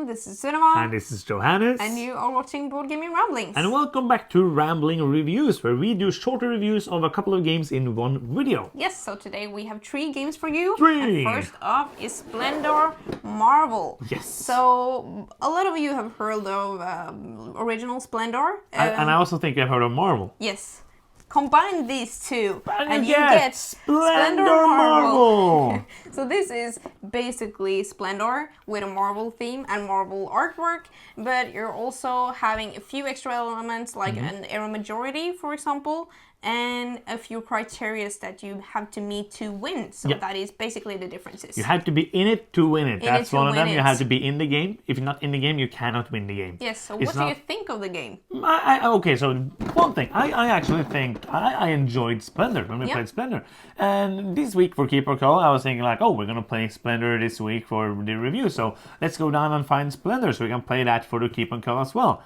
everyone, this is Cinema. And this is Johannes. And you are watching Board Gaming Ramblings. And welcome back to Rambling Reviews, where we do shorter reviews of a couple of games in one video. Yes, so today we have 3 games for you. 3! And first off is Splendor Marvel. Yes. So, a lot of you have heard of original Splendor. And I also think I've heard of Marvel. Yes. Combine these two and you get Splendor Marvel. So this is basically Splendor with a Marvel theme and Marvel artwork, but you're also having a few extra elements like an era majority, for example, and a few criteria that you have to meet to win. So that is basically the differences. You have to be in it to win it. That's one of them. You have to be in the game. If you're not in the game, you cannot win the game. Yes, so what do you think of the game? Okay, so one thing. I actually think I enjoyed Splendor when we played Splendor. And this week for Keep or Call, I was thinking like, oh, we're going to play Splendor this week for the review. So let's go down and find Splendor so we can play that for the Keep and Call as well.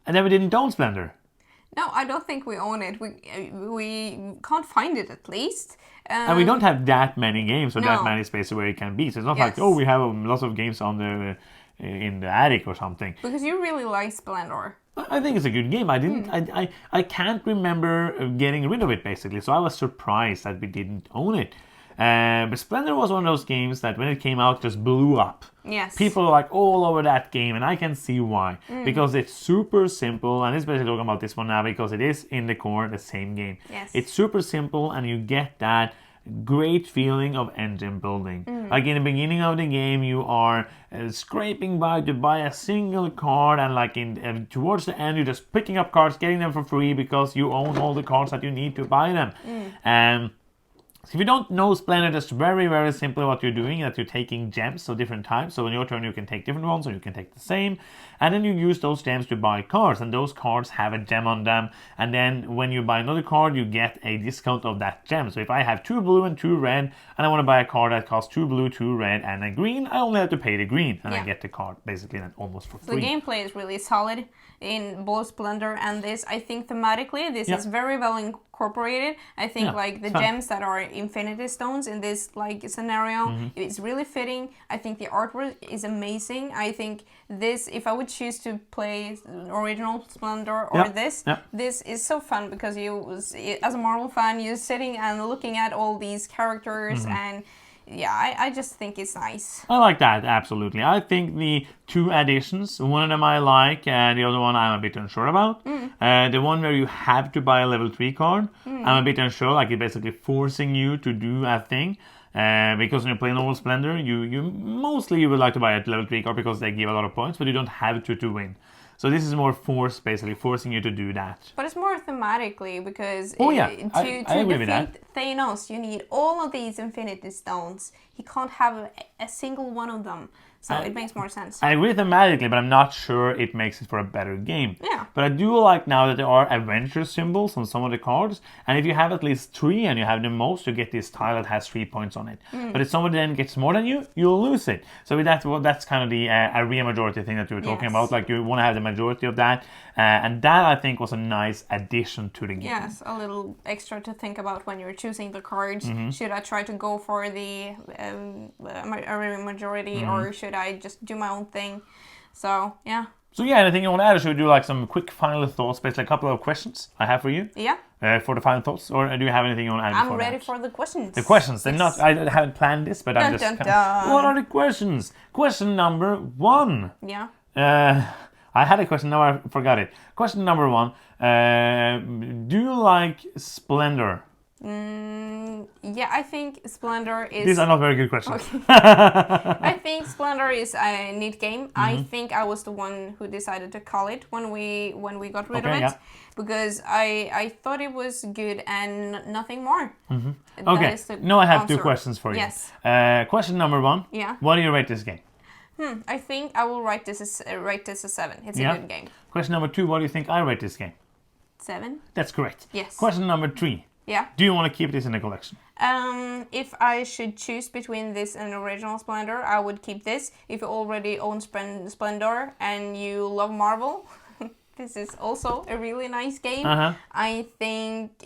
And then we didn't own Splendor. No, I don't think we own it. We can't find it at least. And we don't have that many games or that many spaces where it can be. So it's not like, oh, we have lots of games on the in the attic or something. Because you really like Splendor. I think it's a good game. I can't remember getting rid of it basically. So I was surprised that we didn't own it. But Splendor was one of those games that when it came out just blew up. Yes. People are like all over that game, and I can see why. Because it's super simple, and especially talking about this one now because it is in the core the same game. Yes. It's super simple, and you get that great feeling of engine building. Like in the beginning of the game, you are scraping by to buy a single card, and like towards the end, you're just picking up cards, getting them for free because you own all the cards that you need to buy them. So if you don't know Splendor, that's very, very simply what you're doing, that you're taking gems, so different types. So on your turn, you can take different ones, or you can take the same. And then you use those gems to buy cards, and those cards have a gem on them. And then when you buy another card, you get a discount of that gem. So if I have 2 blue and 2 red, and I want to buy a card that costs 2 blue, 2 red, and a green, I only have to pay the green. And I get the card basically then almost for free. The gameplay is really solid in both Splendor and this. I think thematically, this is very well incorporated. I think like the gems that are Infinity Stones in this like scenario, it's really fitting. I think the artwork is amazing. I think this, if I would choose to play original Splendor or this is so fun because you, as a Marvel fan, you're sitting and looking at all these characters and I just think it's nice. I like that, absolutely. I think the 2 additions, one of them I like, and the other one I'm a bit unsure about. The one where you have to buy a level 3 card, I'm a bit unsure, like it's basically forcing you to do a thing. Because when you're playing normal Splendor, you mostly would like to buy a level 3 card because they give a lot of points, but you don't have to win. So this is more force, basically, forcing you to do that. But it's more thematically because to defeat Thanos, you need all of these Infinity Stones. He can't have a single one of them. So it makes more sense. I agree thematically, but I'm not sure it makes it for a better game. Yeah. But I do like now that there are adventure symbols on some of the cards. And if you have at least 3 and you have the most, you get this tile that has 3 points on it. But if somebody then gets more than you, you'll lose it. So that's kind of the area majority thing that you were talking about. Like you want to have the majority of that. And that, I think, was a nice addition to the game. Yes, a little extra to think about when you're choosing the cards. Should I try to go for the area majority or should I just do my own thing? So, anything you want to add, or should we do like some quick final thoughts, basically a couple of questions I have for you? Yeah. For the final thoughts, or do you have anything you want to add? I'm ready for the questions. The questions. They're not. I haven't planned this, but I'm just. What are the questions? Question number 1. Yeah. I had a question. Now I forgot it. Question number 1. Do you like Splendor? Yeah, I think Splendor is... These are not very good questions. Okay. I think Splendor is a neat game. I think I was the one who decided to call it when we got rid of it. Because I thought it was good and nothing more. Okay, now I have 2 questions for you. Yes. Question number 1. Yeah. What do you rate this game? I think I will rate this as a 7. It's a good game. Question number 2. What do you think I rate this game? 7. That's correct. Yes. Question number 3. Yeah. Do you want to keep this in the collection? If I should choose between this and original Splendor, I would keep this. If you already own Splendor and you love Marvel, this is also a really nice game. I think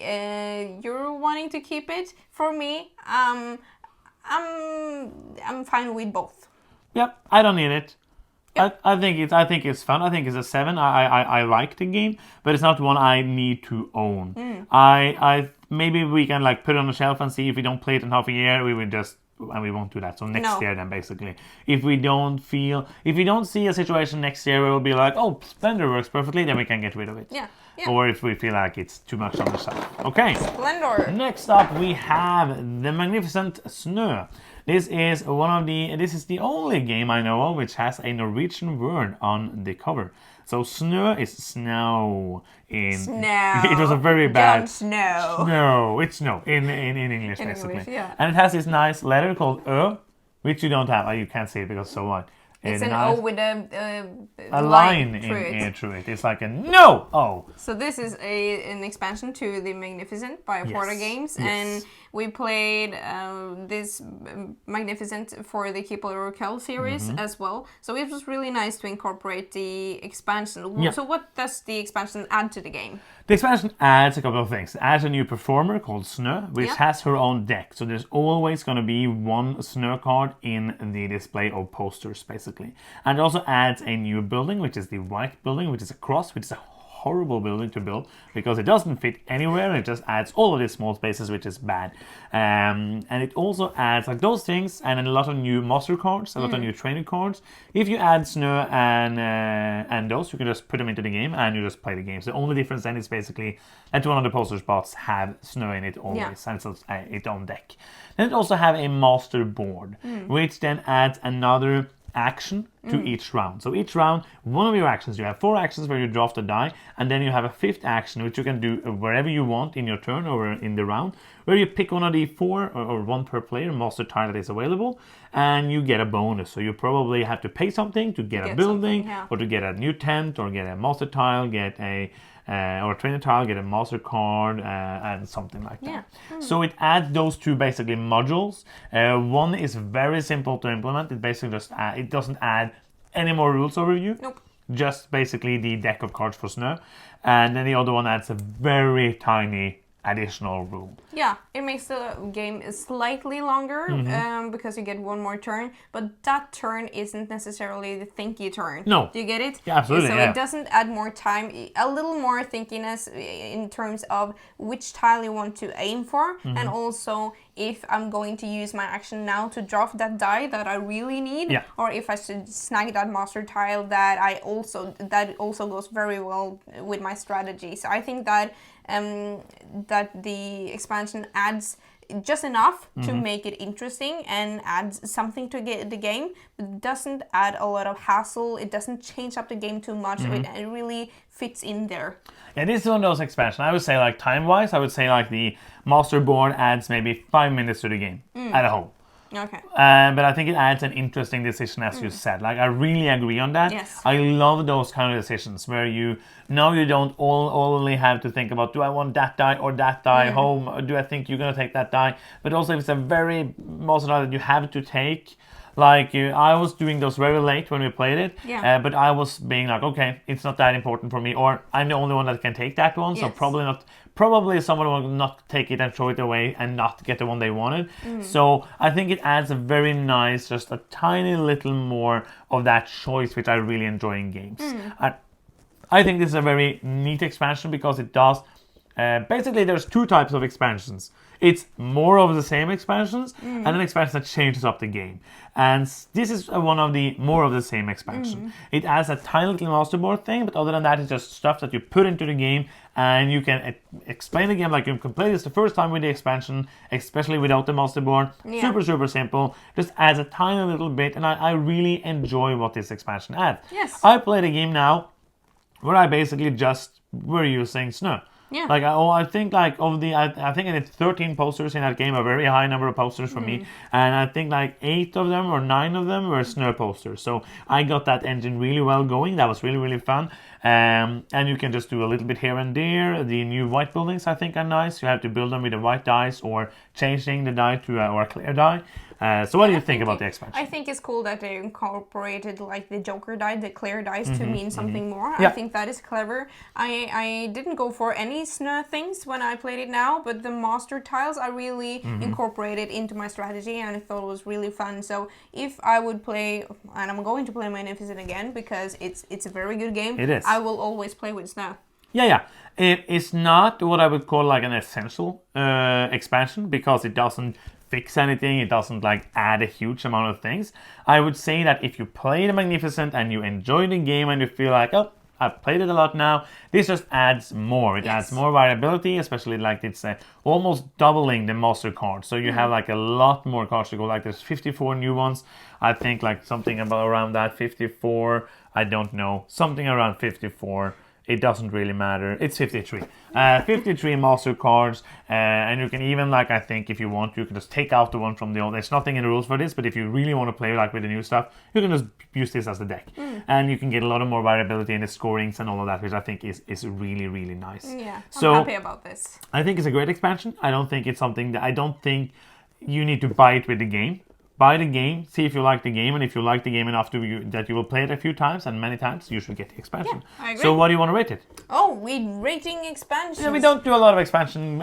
you're wanting to keep it. For me, I'm fine with both. Yep, I don't need it. I think it's fun. I think it's a 7. I like the game, but it's not one I need to own. I maybe we can like put it on the shelf and see if we don't play it in half a year. We will just. And we won't do that. So next year then basically. If we don't see a situation next year where we'll be like, oh, Splendor works perfectly, then we can get rid of it. Yeah. Or if we feel like it's too much on the shelf. Okay. Splendor. Next up we have the magnificent SNØ. This is the only game I know of which has a Norwegian word on the cover. So SNØ is snow in... Snow. It was a very bad... Jon Snow. Snow. It's snow in English, basically. English, yeah. And it has this nice letter called Ö, which you don't have. You can't see it because it's so wide. It's an O with a line through it. It's like a no O. So this is an expansion to the Magnificent by Porta Games, and we played this Magnificent for the Keep or Kill series as well. So it was really nice to incorporate the expansion. Yeah. So what does the expansion add to the game? The expansion adds a couple of things. It adds a new performer called SNØ, which has her own deck. So there's always going to be one SNØ card in the display of posters, basically. And it also adds a new building, which is the white building, which is a cross, which is a horrible building to build because it doesn't fit anywhere and it just adds all of these small spaces, which is bad. And it also adds like those things and a lot of new master cards, a lot of new training cards. If you add SNØ and those, you can just put them into the game and you just play the game. So the only difference then is basically that one of the poster spots have SNØ in it always, and it's its own deck. Then it also have a master board, which then adds another action to each round. So each round, one of your actions, you have 4 actions where you draft a die, and then you have a 5th action which you can do wherever you want in your turn or in the round, where you pick one of the 4 or 1 per player master tile that is available, and you get a bonus. So you probably have to pay something to get a building, or to get a new tent, or get a master tile, get a or a trainer tile, get a master card, and something like that. So it adds those 2 basically modules. One is very simple to implement. It basically just it doesn't add any more rules overview. Nope. Just basically the deck of cards for SNØ. And then the other one adds a very tiny additional rule. Yeah, it makes the game slightly longer because you get 1 more turn, but that turn isn't necessarily the thinky turn. No. Do you get it? Yeah, absolutely. So it doesn't add more time, a little more thinkiness in terms of which tile you want to aim for, and also if I'm going to use my action now to draft that die that I really need, or if I should snag that master tile that also goes very well with my strategy. So I think that that the expansion adds just enough to make it interesting and adds something to get the game, but doesn't add a lot of hassle. It doesn't change up the game too much. It really fits in there. Yeah, this is one of those expansions. I would say like time-wise, I would say like the master board adds maybe 5 minutes to the game at a whole. Okay. But I think it adds an interesting decision, as you said. Like, I really agree on that. Yes. I love those kind of decisions where you don't only have to think about, do I want that die or that die home? Or do I think you're going to take that die? But also if it's a very monster die that you have to take, like I was doing those very late when we played it, but I was being like, okay, it's not that important for me, or I'm the only one that can take that one, so probably not. Probably someone will not take it and throw it away and not get the one they wanted. So I think it adds a very nice, just a tiny little more of that choice, which I really enjoy in games. I think this is a very neat expansion because it does. Basically, there's 2 types of expansions. It's more of the same expansions and an expansion that changes up the game. And this is one of the more of the same expansion. It adds a tiny little master board thing, but other than that, it's just stuff that you put into the game and you can explain the game like you can play this the first time with the expansion, especially without the master board. Super, super simple. Just adds a tiny little bit, and I really enjoy what this expansion adds. Yes. I played a game now where I basically just were using SNØ. Like I think like I think I did 13 posters in that game, a very high number of posters for me, and I think like 8 of them or 9 of them were SNØ posters. So I got that engine really well going. That was really, really fun. And you can just do a little bit here and there. The new white buildings I think are nice. You have to build them with the white dice or changing the die to or a clear die. So what do you think about the expansion? I think it's cool that they incorporated like the Joker die, the clear dice to mean something more. Yeah. I think that is clever. I didn't go for any SNØ things when I played it now, but the master tiles I really incorporated into my strategy, and I thought it was really fun. So if I would play, and I'm going to play Magnificent again because it's a very good game. It is. I will always play with SNØ. Yeah. It's not what I would call like an essential expansion because it doesn't fix anything. It doesn't like add a huge amount of things. I would say that if you play the Magnificent and you enjoy the game and you feel like, oh, I've played it a lot now, this just adds more. It adds more variability, especially like it's almost doubling the master cards. So you have like a lot more cards to go. Like there's 54 new ones. I think like something about around that 54. I don't know. Something around 54. It doesn't really matter. It's 53. 53 master cards. And you can even, like, I think if you want, you can just take out the one from the old. There's nothing in the rules for this, but if you really want to play like with the new stuff, you can just use this as the deck. And you can get a lot of more variability in the scorings and all of that, which I think is really, really nice. Yeah, so, I'm happy about this. I think it's a great expansion. I don't think it's something that, I don't think you need to buy it with the game. Buy the game, see if you like the game, and if you like the game enough that you will play it a few times, and many times, you should get the expansion. Yeah, I agree. So what do you want to rate it? Oh, we're rating expansions. Yeah, we don't do a lot of expansion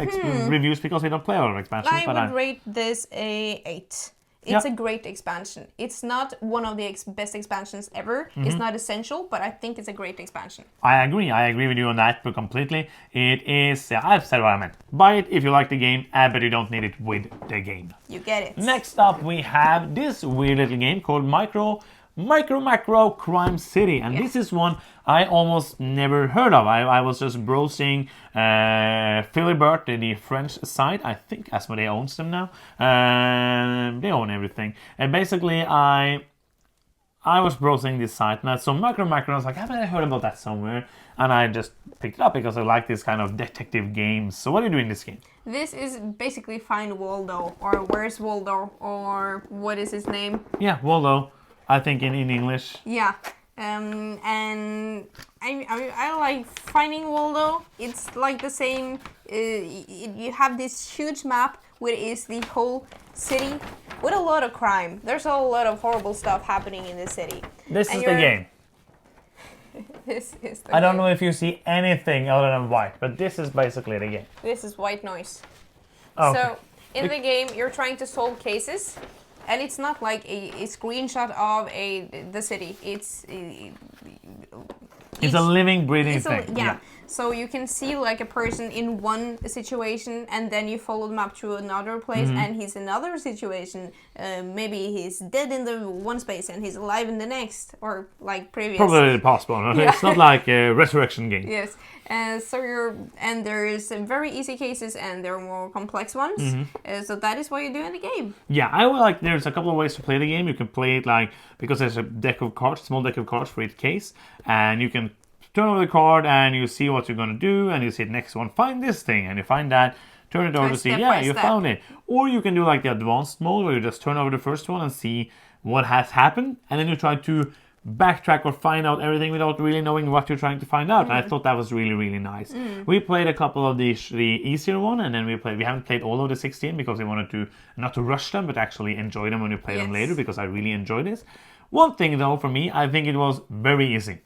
reviews because we don't play a lot of expansions. I would rate this a 8. It's a great expansion. It's not one of the best expansions ever. It's not essential, but I think it's a great expansion. I agree with you on that completely. It is, I've said what I meant. Buy it if you like the game, but you don't need it with the game. You get it. Next up, we have this weird little game called SNØ.MIcro Macro Crime City, and this is one I almost never heard of. I was just browsing Philibert, the French site. I think Asmodee owns them now. They own everything. And basically, I was browsing this site and I saw Macro Macro. I was like, haven't I heard about that somewhere? And I just picked it up because I like this kind of detective games. So what do you do in this game? This is basically Find Waldo, or Where's Waldo, or what is his name? Yeah, Waldo. I think in English. Yeah. And I like finding Waldo. It's like the same. You have this huge map where is the whole city with a lot of crime. There's a lot of horrible stuff happening in the city. This is the game. This is the I don't know if you see anything other than white, but this is basically the game. This is white noise. Okay. So in the game, you're trying to solve cases. And it's not like a screenshot of the city. It's a living, breathing thing. Yeah. So you can see like a person in one situation, and then you follow them up to another place, and he's in another situation. Maybe he's dead in the one space and he's alive in the next, or like previous. Probably possible. Yeah. It's not like a resurrection game. Yes. And there is very easy cases and there are more complex ones. So that is what you do in the game. Yeah, I would like. There's a couple of ways to play the game. You can play it like because there's a deck of cards, small deck of cards for each case, and you can turn over the card and you see what you're gonna do, and you see the next one, find this thing, and you find that. Turn it over to see, you found it. Or you can do like the advanced mode where you just turn over the first one and see what has happened, and then you try to backtrack or find out everything without really knowing what you're trying to find out. And I thought that was really, really nice. We played a couple of the easier one, and then we haven't played all of the 16 because we wanted to not to rush them, but actually enjoy them when we play them later, because I really enjoy this. One thing though, for me, I think it was very easy.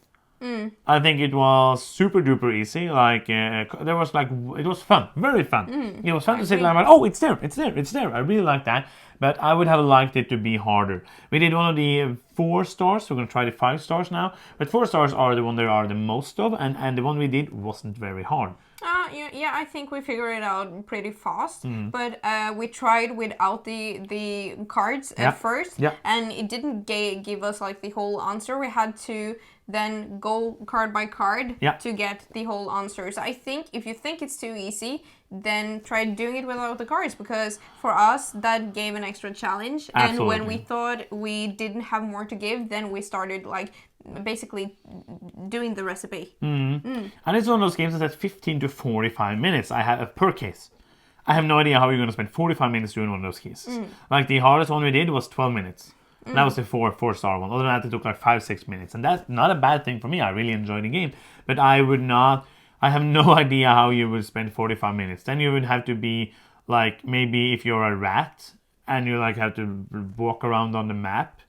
I think it was super duper easy. Like it was fun, very fun. It was fun to sit there and like, oh, it's there. I really like that. But I would have liked it to be harder. We did one of the 4 stars. We're gonna try the 5 stars now. But 4 stars are the one there are the most of, and the one we did wasn't very hard. Yeah, I think we figured it out pretty fast. But we tried without the cards at first, and it didn't give us like the whole answer. We had to then go card by card to get the whole answer. So I think if you think it's too easy, then try doing it without the cards, because for us that gave an extra challenge. Absolutely. And when we thought we didn't have more to give, then we started like basically doing the recipe. And it's one of those games that has 15 to 45 minutes I have per case. I have no idea how you're going to spend 45 minutes doing one of those cases. Like the hardest one we did was 12 minutes. And that was the 4-star one. Other than that, it took like 5-6 minutes. And that's not a bad thing for me. I really enjoyed the game. But I have no idea how you would spend 45 minutes. Then you would have to be like, maybe if you're a rat and you like have to walk around on the map.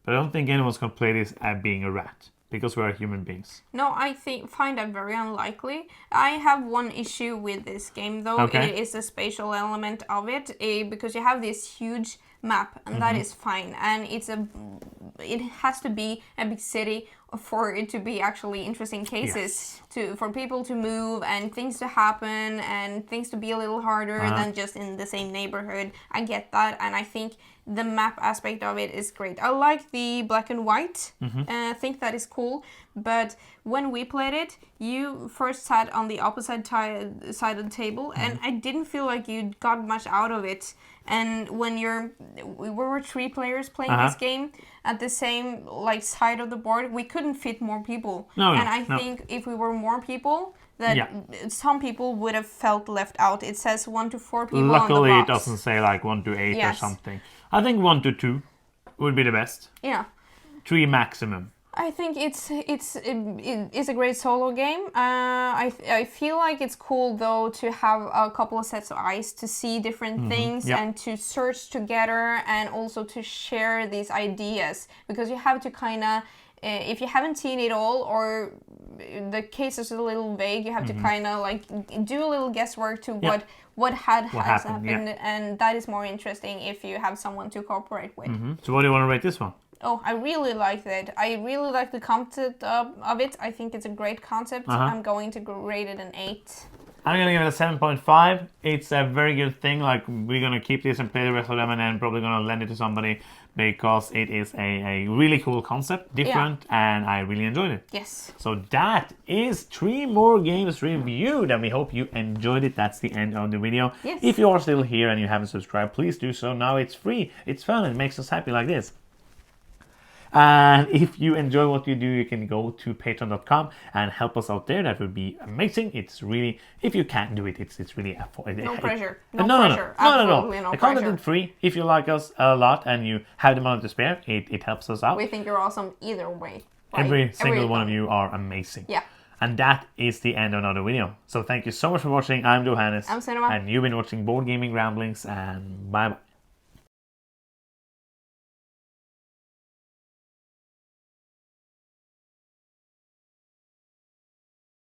But I don't think anyone's gonna play this as being a rat. Because we are human beings. No, I find that very unlikely. I have one issue with this game, though. Okay. It is the spatial element of it, because you have this huge map, and that is fine. And it has to be a big city for it to be actually interesting cases, for people to move and things to happen and things to be a little harder than just in the same neighborhood. I get that, and I think the map aspect of it is great. I like the black and white. I think that is cool. But when we played it, you first sat on the opposite side of the table, and I didn't feel like you got much out of it. And when we were 3 players playing this game at the same like side of the board, we couldn't fit more people. I think if we were more people, that some people would have felt left out. It says 1 to 4 people. Luckily, on the box. it doesn't say like 1 to 8 or something. I think 1 to 2 would be the best. Yeah. 3 maximum. I think it's a great solo game. I feel like it's cool though to have a couple of sets of eyes to see different things and to search together and also to share these ideas, because you have to kind of, if you haven't seen it all or the case is a little vague, you have to kind of like do a little guesswork to what has happened, and that is more interesting if you have someone to cooperate with. So what do you want to rate this one? Oh, I really liked it. I really like the concept of it. I think it's a great concept. I'm going to rate it an 8. I'm going to give it a 7.5. It's a very good thing. Like, we're going to keep this and play the rest of them, and then probably going to lend it to somebody because it is a really cool concept, different, and I really enjoyed it. Yes. So that is 3 more games reviewed, and we hope you enjoyed it. That's the end of the video. Yes. If you are still here and you haven't subscribed, please do so. Now it's free. It's fun. It makes us happy like this. And if you enjoy what you do, you can go to patreon.com and help us out there. That would be amazing. It's really, if you can't do it, it's really affordable. No pressure. No. Absolutely no The pressure. content is free. If you like us a lot and you have the money to spare, it helps us out. We think you're awesome either way. Right? Every single one of you are amazing. Yeah. And that is the end of another video. So thank you so much for watching. I'm Johannes. I'm Cinema. And you've been watching Board Gaming Ramblings, and bye bye.